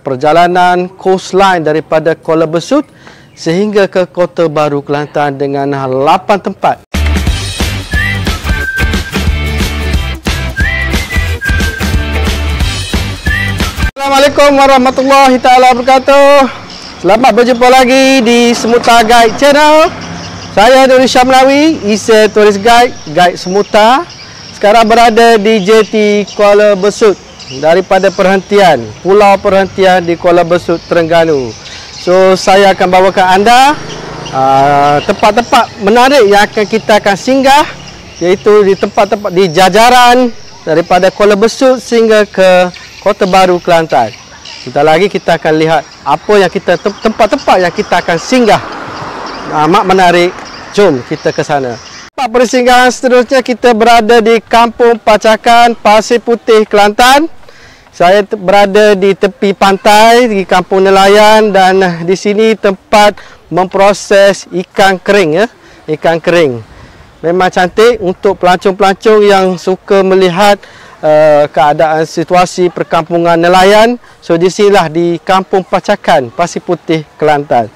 perjalanan coastline daripada Kuala Besut sehingga ke Kota Baru Kelantan dengan 8 tempat. Assalamualaikum warahmatullahi taala wabarakatuh. Selamat berjumpa lagi di Semuta Guide Channel. Saya Nuri Syamlawi, Isa Tourist Guide, Guide Semuta. Sekarang berada di JT Kuala Besut daripada pulau perhentian di Kuala Besut, Terengganu. So saya akan bawakan anda tempat-tempat menarik yang kita akan singgah, iaitu di tempat-tempat di jajaran daripada Kuala Besut sehingga ke Kota Baru Kelantan. Sebentar lagi kita akan lihat apa yang tempat-tempat yang kita akan singgah. Amat menarik. Jom kita ke sana. Tempat persinggahan seterusnya kita berada di Kampung Pacakan, Pasir Putih, Kelantan. Saya berada di tepi pantai di Kampung Nelayan dan di sini tempat memproses ikan kering, ikan kering. Memang cantik untuk pelancong-pelancong yang suka melihat keadaan situasi perkampungan nelayan. So di sinilah di Kampung Pacakan, Pasir Putih, Kelantan.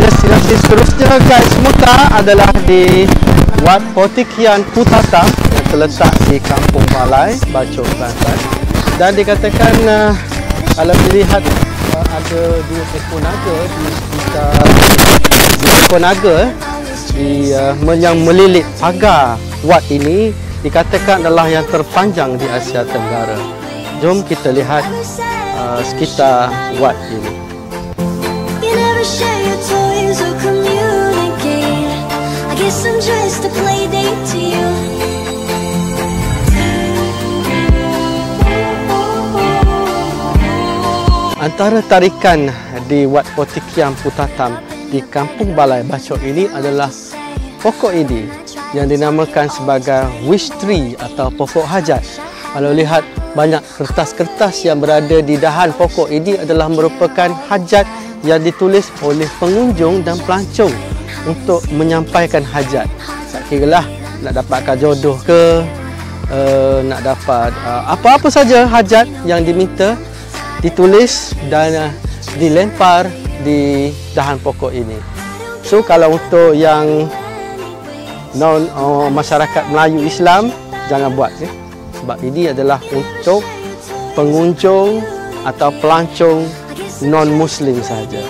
destinasi seterusnya guys semuta adalah di Wat Potikian Putatam yang terletak di Kampung Balai, Bachok, Kelantan. Dan dikatakan kalau dilihat ada dua ekor naga di sekitar ekor naga yang melilit pagar wat ini, dikatakan adalah yang terpanjang di Asia Tenggara. Jom kita lihat sekitar wat ini. Antara tarikan di Wat Potikian Putatam di Kampung Balai, Bachok ini adalah pokok ini yang dinamakan sebagai wish tree atau pokok hajat. Kalau lihat banyak kertas-kertas yang berada di dahan pokok ini adalah merupakan hajat yang ditulis oleh pengunjung dan pelancong untuk menyampaikan hajat. Tak kiralah nak dapatkan jodoh ke, nak dapat apa-apa saja hajat yang diminta, ditulis dan dilempar di dahan pokok ini. So kalau untuk yang non masyarakat Melayu Islam, jangan buat ya. Sebab ini adalah untuk pengunjung atau pelancong non Muslim saja.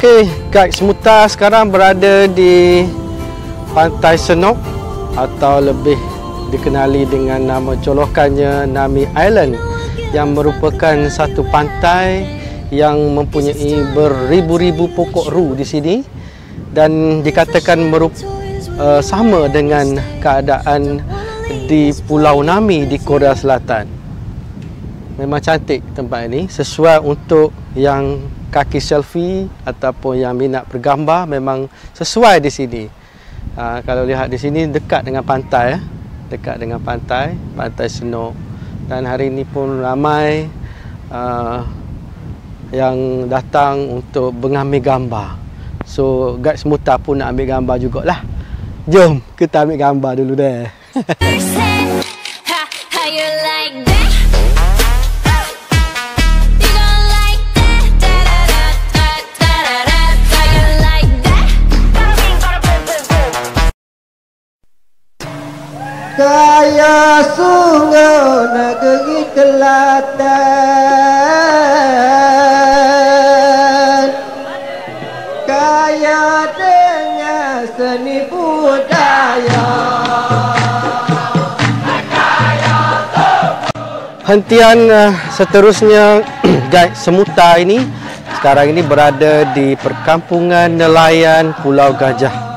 Okey, guys semuta sekarang berada di Pantai Senok atau lebih dikenali dengan nama colokannya Nami Island, yang merupakan satu pantai yang mempunyai beribu-ribu pokok ru di sini dan dikatakan sama dengan keadaan di Pulau Nami di Korea Selatan. Memang cantik tempat ini, sesuai untuk yang kaki selfie ataupun yang minat bergambar, memang sesuai di sini. Kalau lihat di sini dekat dengan pantai, dekat dengan pantai Senok, dan hari ini pun ramai yang datang untuk mengambil gambar. So guys semuta pun nak ambil gambar jugalah. Jom kita ambil gambar dulu deh. Kaya sungguh negeri Kelantan, kaya dengan seni budaya. Hentian seterusnya guys semuta ini sekarang ini berada di perkampungan nelayan Pulau Gajah.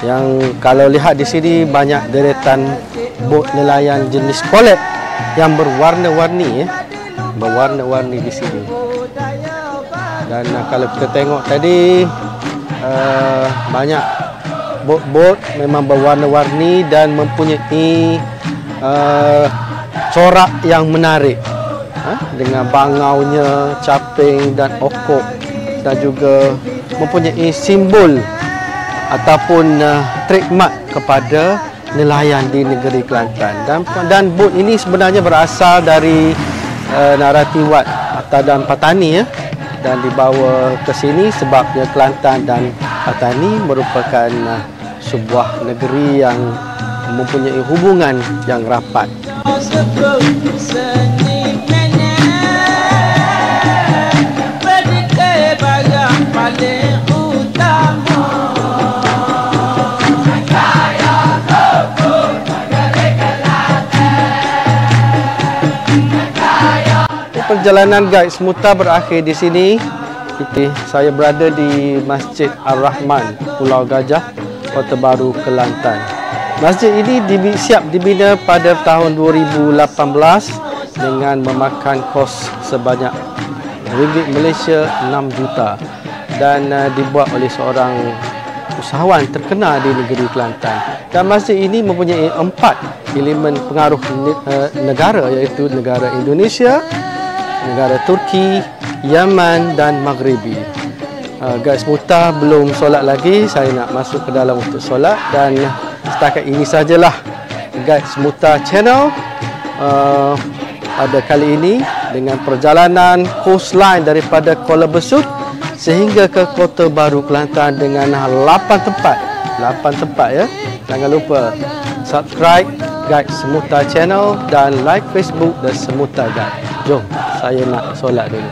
Yang kalau lihat di sini banyak deretan bot nelayan jenis kolek yang berwarna-warni ya. Berwarna-warni di sini. Dan kalau kita tengok tadi banyak bot-bot memang berwarna-warni dan mempunyai corak yang menarik. Dengan bangaunya, caping dan okok, dan juga mempunyai simbol ataupun trademark kepada nelayan di negeri Kelantan. Dan bot ini sebenarnya berasal dari Naratiwat atau dan Patani ya, dan dibawa ke sini sebabnya Kelantan dan Patani merupakan sebuah negeri yang mempunyai hubungan yang rapat. Perjalanan guys semuta berakhir di sini. Saya berada di Masjid Ar-Rahman, Pulau Gajah, Kota Baru, Kelantan. Masjid ini siap dibina pada tahun 2018 dengan memakan kos sebanyak ringgit Malaysia 6 juta dan dibuat oleh seorang usahawan terkenal di negeri Kelantan. Dan masjid ini mempunyai 4 elemen pengaruh negara, iaitu negara Indonesia, negara Turki, Yaman dan Maghribi. Guys semua belum solat lagi, saya nak masuk ke dalam untuk solat. Dan setakat ini sajalah Guide Semuta Channel pada kali ini, dengan perjalanan coastline daripada Kuala Besut sehingga ke Kota Baru Kelantan dengan 8 tempat ya. Jangan lupa subscribe Guide Semuta Channel dan like Facebook dan Semuta Guide. Jom, saya nak solat dulu.